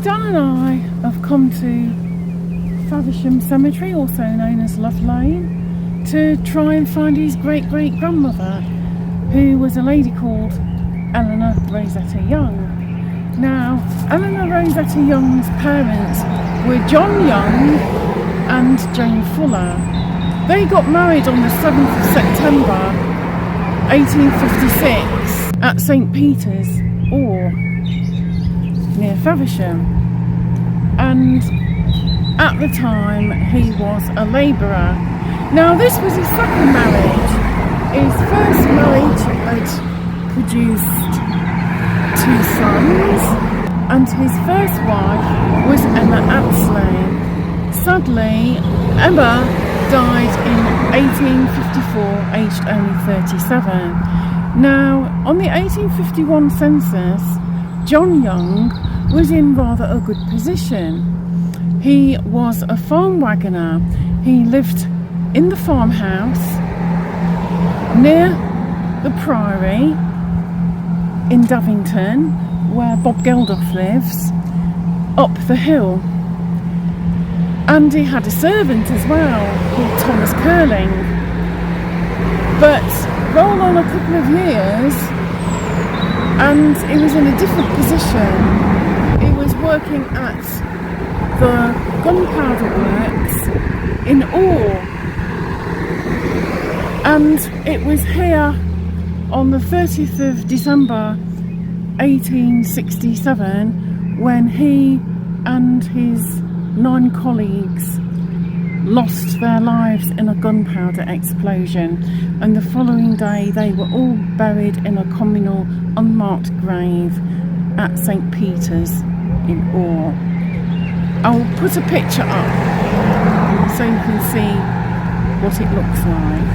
Dan and I have come to Faversham Cemetery, also known as Love Lane, to try and find his great-great-grandmother, who was a lady called Eleanor Rosetta Young. Now, Eleanor Rosetta Young's parents were John Young and Jane Fuller. They got married on the 7th of September 1856 at St Peter's, or near Faversham, and at the time he was a labourer. Now this was his second marriage. His first marriage had produced 2 sons, and his first wife was Emma Apsley. Sadly, Emma died in 1854, aged only 37. Now, on the 1851 census, John Young was in rather a good position. He was a farm wagoner. He lived in the farmhouse near the Priory in Davington, where Bob Geldof lives, up the hill. And he had a servant as well, called Thomas Curling. But roll on a couple of years, and he was in a different position. He was working at the gunpowder works in Orr. And it was here on the 30th of December 1867 when he and his 9 colleagues lost their lives in a gunpowder explosion, and the following day they were all buried in a communal unmarked grave at St Peter's in Orr. I'll put a picture up so you can see what it looks like.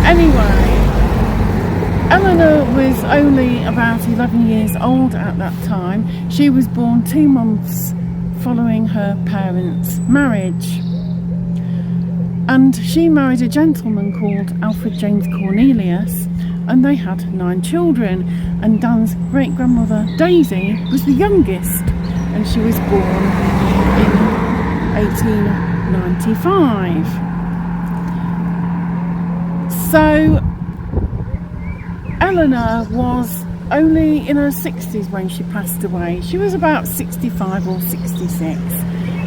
Anyway, Eleanor was only about 11 years old at that time. She was born 2 months following her parents' marriage, and she married a gentleman called Alfred James Cornelius, and they had 9 children, and Dan's great-grandmother Daisy was the youngest, and she was born in 1895. So Eleanor was only in her 60s when she passed away. She was about 65 or 66.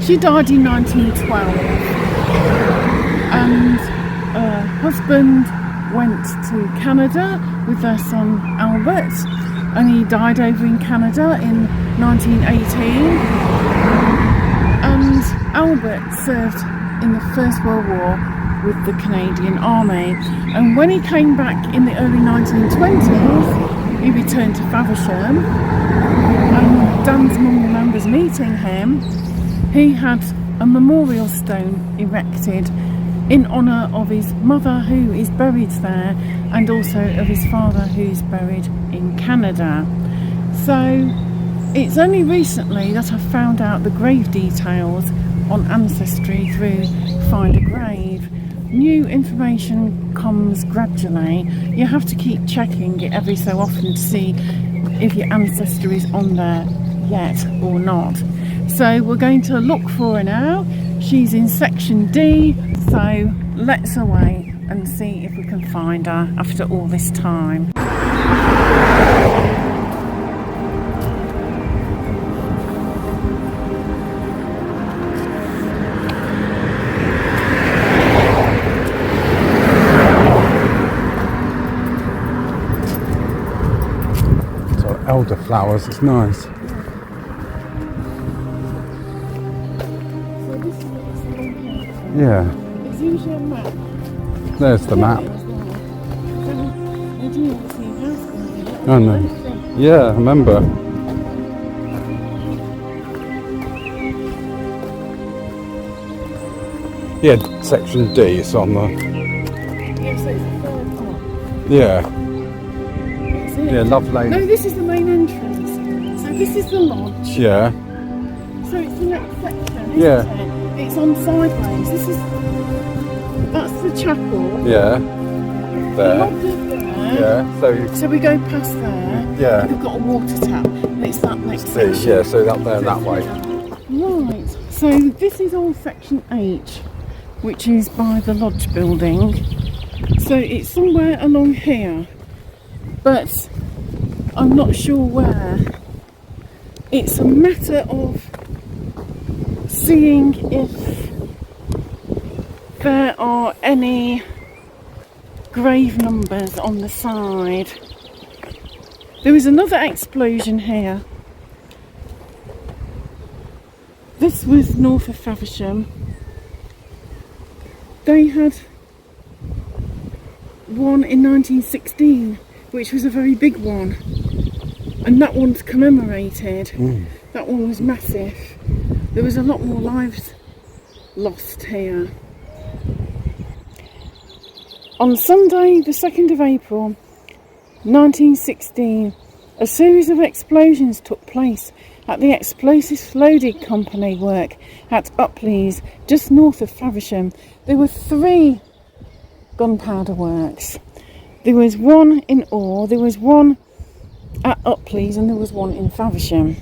She died in 1912, and her husband went to Canada with their son Albert, and he died over in Canada in 1918. And Albert served in the First World War with the Canadian Army, and when he came back in the early 1920s, he returned to Faversham, and Dan's mum remembers meeting him. He had a memorial stone erected in honour of his mother, who is buried there, and also of his father, who's buried in Canada. So it's only recently that I've found out the grave details on Ancestry through Find a Grave. New information comes gradually. You have to keep checking it every so often to see if your ancestor is on there yet or not. So we're going to look for her now. She's in section D, so let's away and see if we can find her after all this time. Elderflowers, it's nice. So this is the location. Yeah, It's usually a map. there's the map. Oh no. Yeah, I remember. Yeah, section D, it's on the... Yeah, so it's the third one. Yeah, That's it. yeah, Love Lane. No, this is the main entrance. So this is the lodge. Yeah, So it's the next section, isn't Yeah. it? It's on sideways. That's the chapel. yeah, The there. lodge is there. there. Yeah, So we go past there. Yeah. And we've got a water tap, and it's that next see, section. yeah, so up there that way. Right. So this is all section H, which is by the lodge building. So it's somewhere along here, but I'm not sure where. It's a matter of seeing if there are any grave numbers on the side. There was another explosion here. This was north of Faversham. They had one in 1916, which was a very big one, and that one's commemorated. That one was massive. There was a lot more lives lost here. On Sunday the 2nd of April 1916, a series of explosions took place at the Explosives Loading Company work at Upleys, just north of Faversham. There were 3 gunpowder works. There was one in Orr, there was one at Upleys, and there was one in Faversham.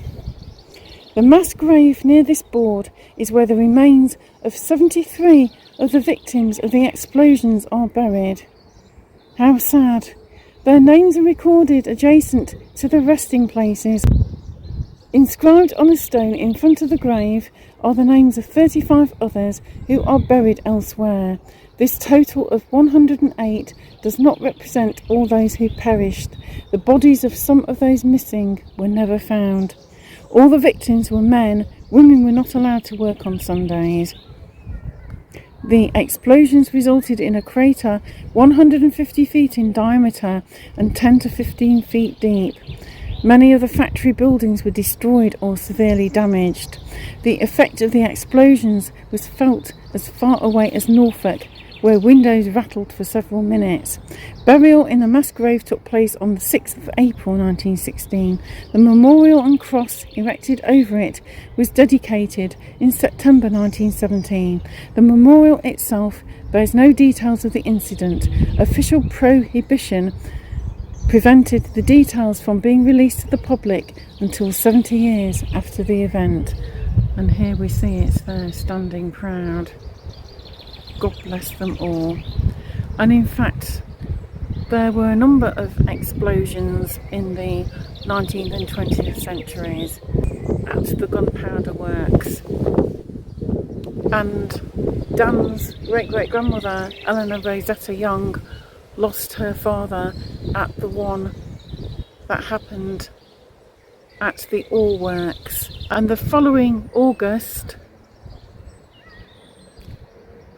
The mass grave near this board is where the remains of 73 of the victims of the explosions are buried. How sad. Their names are recorded adjacent to the resting places. Inscribed on a stone in front of the grave are the names of 35 others who are buried elsewhere. This total of 108 does not represent all those who perished. The bodies of some of those missing were never found. All the victims were men. Women were not allowed to work on Sundays. The explosions resulted in a crater 150 feet in diameter and 10 to 15 feet deep. Many of the factory buildings were destroyed or severely damaged. The effect of the explosions was felt as far away as Norfolk, where windows rattled for several minutes. Burial in a mass grave took place on the 6th of April 1916. The memorial and cross erected over it was dedicated in September 1917. The memorial itself bears no details of the incident. Official prohibition prevented the details from being released to the public until 70 years after the event. And here we see it's there, standing proud. God bless them all. And in fact, there were a number of explosions in the 19th and 20th centuries at the gunpowder works. And Dan's great-great-grandmother, Eleanor Rosetta Young, lost her father at the one that happened at the Orr works. And the following August,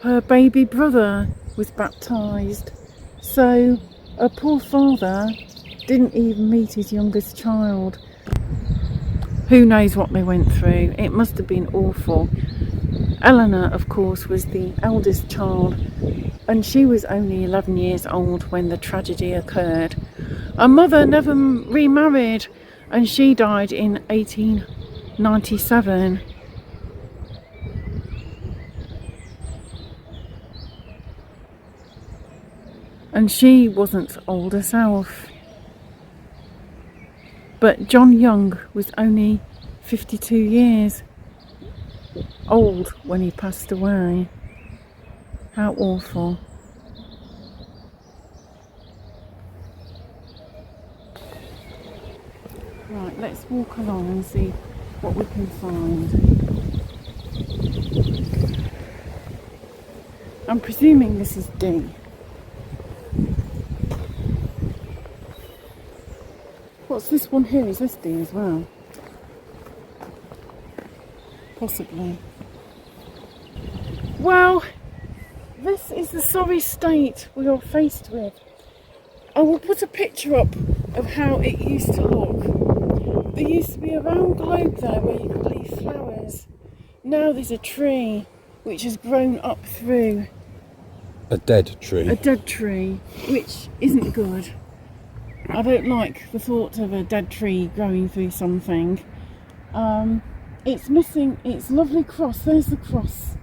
her baby brother was baptised. So her poor father didn't even meet his youngest child. Who knows what they went through? It must have been awful. Eleanor, of course, was the eldest child, and she was only 11 years old when the tragedy occurred. Her mother never remarried, and she died in 1897. And she wasn't old herself. But John Young was only 52 years old when he passed away. How awful. Right, let's walk along and see what we can find. I'm presuming this is D. What's this one here? Is this D as well? Possibly. Well, this is the sorry state we are faced with. I will put a picture up of how it used to look. There used to be a round globe there where you could leave flowers. Now there's a tree which has grown up through. A dead tree. A dead tree, which isn't good. I don't like the thought of a dead tree growing through something. It's missing its lovely cross. There's the cross,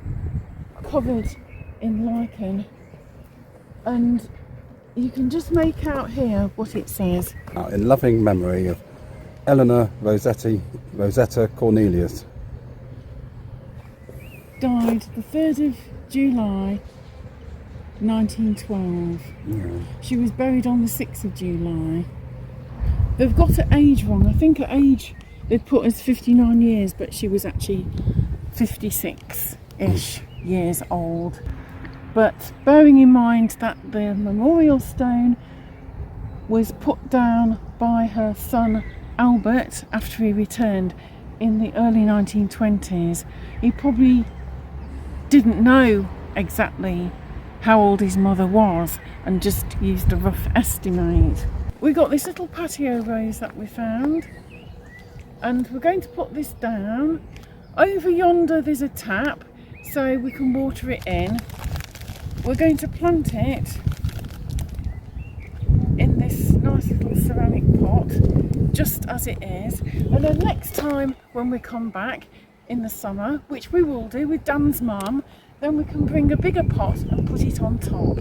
covered in lichen. And you can just make out here what it says. In loving memory of Eleanor Rosetta Cornelius. Died the 3rd of July 1912. Yeah. She was buried on the 6th of July. They've got her age wrong. I think her age they've put as 59 years, but she was actually 56-ish years old. But bearing in mind that the memorial stone was put down by her son Albert after he returned in the early 1920s, he probably didn't know exactly how old his mother was and just used a rough estimate. We got this little patio rose that we found, and we're going to put this down. Over yonder there's a tap so we can water it in. We're going to plant it in this nice little ceramic pot just as it is, and then next time when we come back in the summer, which we will do with Dan's mum, then we can bring a bigger pot and put it on top.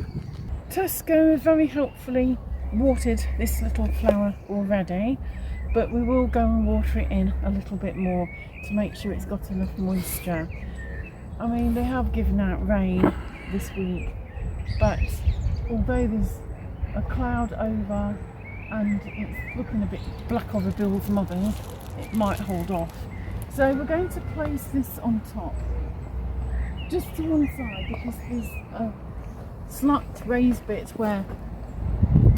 Tesco have very helpfully watered this little flower already, but we will go and water it in a little bit more to make sure it's got enough moisture. I mean, they have given out rain this week, but although there's a cloud over and it's looking a bit black over Bill's mother, it might hold off. So we're going to place this on top, just to one side, because there's a slight raised bit where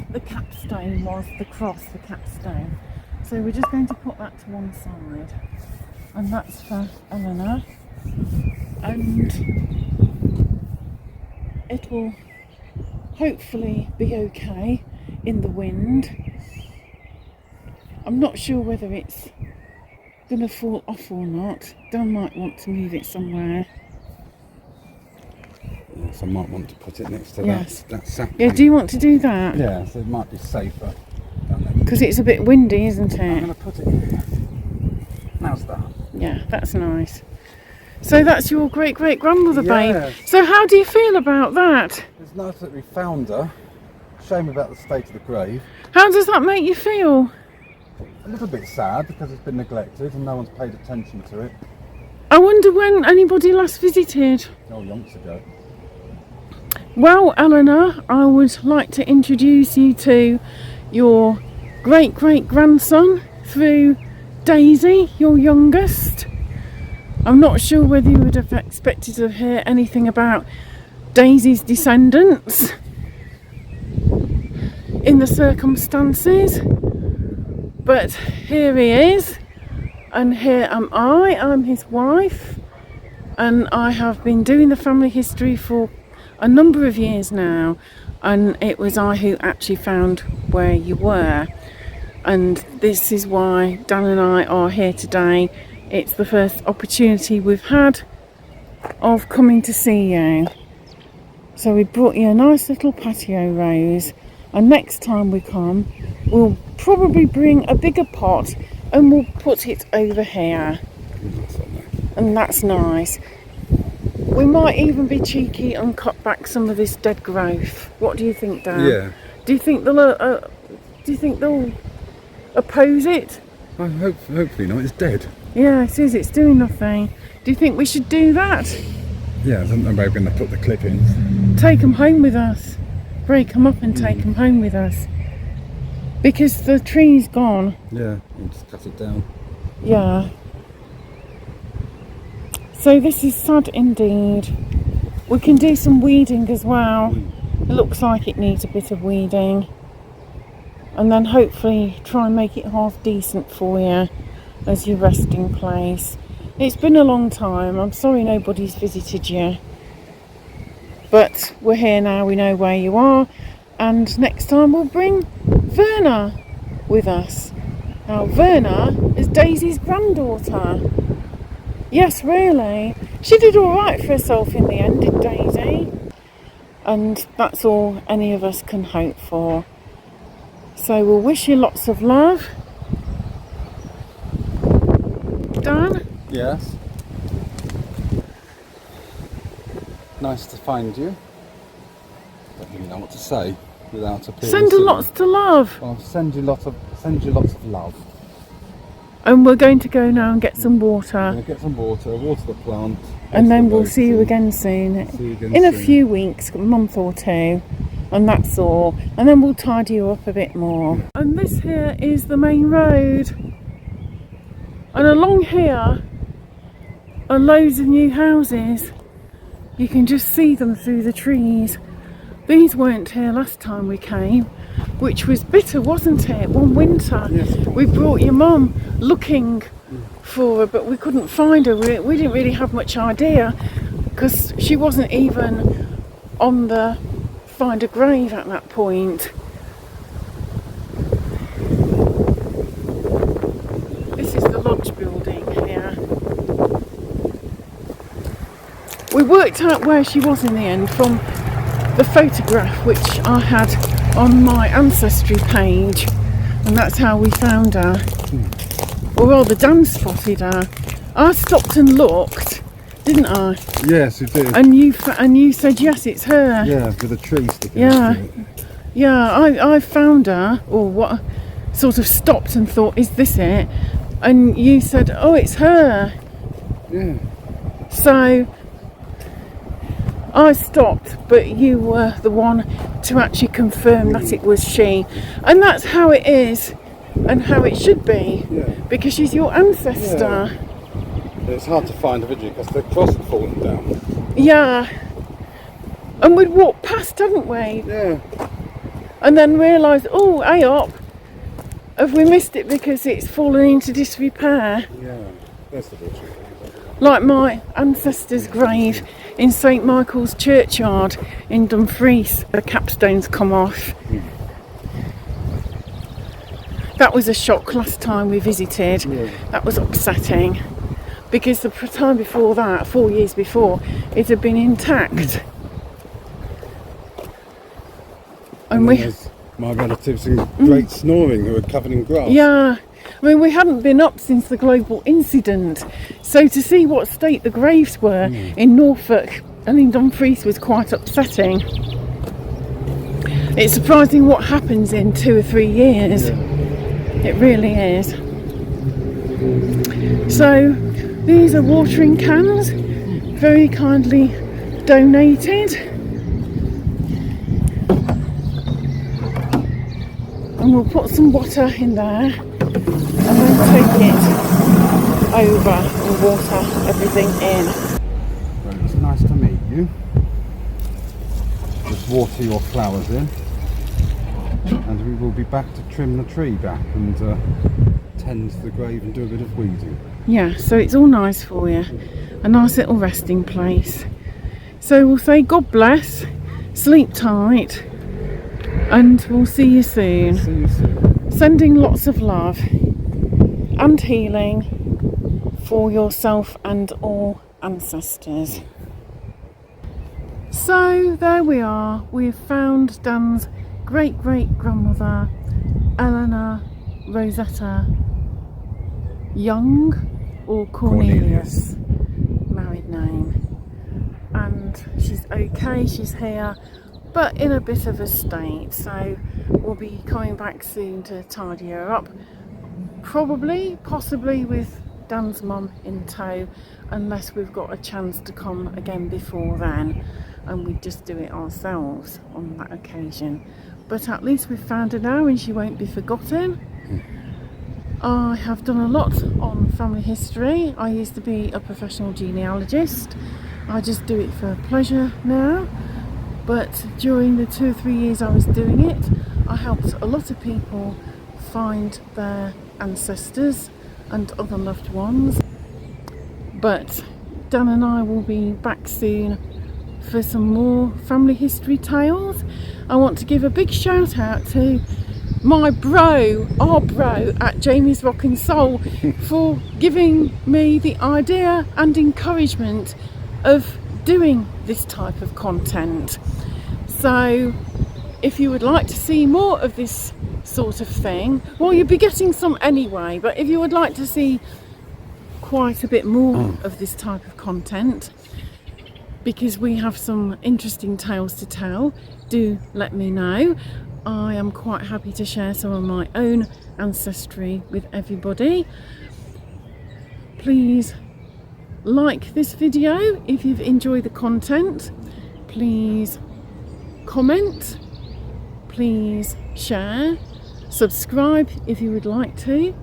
the capstone was, the cross, the capstone. So we're just going to put that to one side, and that's for Eleanor, and it will hopefully be okay in the wind. I'm not sure whether it's going to fall off or not. Dan might want to move it somewhere. Yes, I might want to put it next to Yes. that sapling. Yeah, do you want to do that? Yeah, so it might be safer. Because it's a bit windy, isn't I'm it? going to put it here. How's that? Yeah, that's nice. So that's your great-great-grandmother, Yes. babe. So how do you feel about that? It's nice that we found her. Shame about the state of the grave. How does that make you feel? A little bit sad because it's been neglected and no one's paid attention to it. I wonder when anybody last visited. Oh, yonks ago. Well, Eleanor, I would like to introduce you to your great-great-grandson through Daisy, your youngest. I'm not sure whether you would have expected to hear anything about Daisy's descendants in the circumstances, but here he is, and here am I. I'm his wife, and I have been doing the family history for a number of years now, and it was I who actually found where you were, and this is why Dan and I are here today. It's the first opportunity we've had of coming to see you, so we brought you a nice little patio rose, and next time we come we'll probably bring a bigger pot and we'll put it over here, and that's nice. We might even be cheeky and cut back some of this dead growth. What do you think, Dan? Yeah. Do you think they'll oppose it? Well, hopefully not. It's dead. Yeah, it is. It's doing nothing. Do you think we should do that? Yeah, I don't know where we're going to put the clippings. Take them home with us. Break them up and take them home with us. Because the tree's gone. Yeah, we'll just cut it down. Yeah. So this is sad indeed. We can do some weeding as well. It looks like it needs a bit of weeding. And then hopefully try and make it half decent for you as your resting place. It's been a long time. I'm sorry nobody's visited you. But we're here now, we know where you are. And next time we'll bring Verna with us. Now Verna is Daisy's granddaughter. Yes, really. She did all right for herself in the end, did Daisy? And that's all any of us can hope for. So we'll wish you lots of love. Dan? Yes. Nice to find you. Don't really know what to say. without appearing Send her silly. lots to love. I'll send you lots of love. And we're going to go now and get some I'm water. going to get some water the plant. And then we'll road see you to- again soon. See you again In a soon. few weeks, a month or two. And that's all. And then we'll tidy you up a bit more. And this here is the main road. And along here are loads of new houses. You can just see them through the trees. These weren't here last time we came, which was bitter, wasn't it? One winter. Yes, it was. We brought your mum looking for her, but we couldn't find her. We didn't really have much idea because she wasn't even on the find a grave at that point. This is the lodge building here. We worked out where she was in the end from the photograph which I had on my ancestry page, and that's how we found her. Or rather, Dan spotted her. I stopped and looked, didn't I? Yes, you did. And you said yes, it's her. Yeah, with a tree sticking Yeah. out of it. Yeah, I found her, or what? Sort of stopped and thought, is this it? And you said, oh, it's her. Yeah. So I stopped, but you were the one to actually confirm that it was she. And that's how it is and how it should be, Yeah. because she's your ancestor. It's hard to find a video because the cross had fallen down. Yeah. And we'd walked past, hadn't we? Yeah. And then realised, oh, hey up, have we missed it because it's fallen into disrepair? Yeah. That's the picture. Like my ancestor's grave in St Michael's churchyard in Dumfries, the capstone's come off. That was a shock last time we visited. Yeah. That was upsetting because the time before that, 4 years before, it had been intact. And we, there's my relatives in Great Snoring who are covered in grass. yeah, I mean, we hadn't been up since the global incident, so to see what state the graves were in Norfolk and in Dumfries was quite upsetting. It's surprising what happens in 2 or 3 years. Yeah. It really is. So these are watering cans, very kindly donated. And we'll put some water in there and then take it over and water everything in. Well, it's nice to meet you. Just water your flowers in. And we will be back to trim the tree back and tend the grave and do a bit of weeding. Yeah, so it's all nice for you. A nice little resting place. So we'll say God bless, sleep tight, and we'll see you soon. See you soon. Sending lots of love and healing for yourself and all ancestors. So there we are. We've found Dan's great-great-grandmother, Eleanor Rosetta Young, or Cornelius, married name. And she's okay, she's here, but in a bit of a state, so we'll be coming back soon to tidy her up, possibly with Dan's mum in tow, unless we've got a chance to come again before then, and we just do it ourselves on that occasion. But at least we've found her now and she won't be forgotten. I have done a lot on family history. I used to be a professional genealogist. I just do it for pleasure now. But during the 2 or 3 years I was doing it, I helped a lot of people find their ancestors and other loved ones. But Dan and I will be back soon for some more family history tales. I want to give a big shout out to my our bro at Jamie's Rock and Soul for giving me the idea and encouragement of doing this type of content. So if you would like to see more of this sort of thing, well, you'll be getting some anyway, but if you would like to see quite a bit more of this type of content, because we have some interesting tales to tell, do let me know. I am quite happy to share some of my own ancestry with everybody. Please like this video if you've enjoyed the content. Please comment. Please share. Subscribe if you would like to.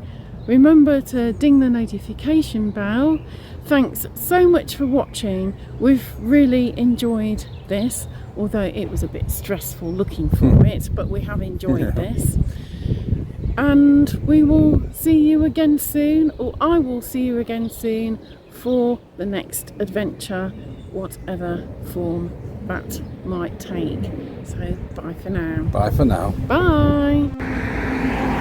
Remember to ding the notification bell. Thanks so much for watching. We've really enjoyed this, although it was a bit stressful looking for it, but we have enjoyed this. And we will see you again soon, or I will see you again soon for the next adventure, whatever form that might take. So bye for now. Bye for now. Bye.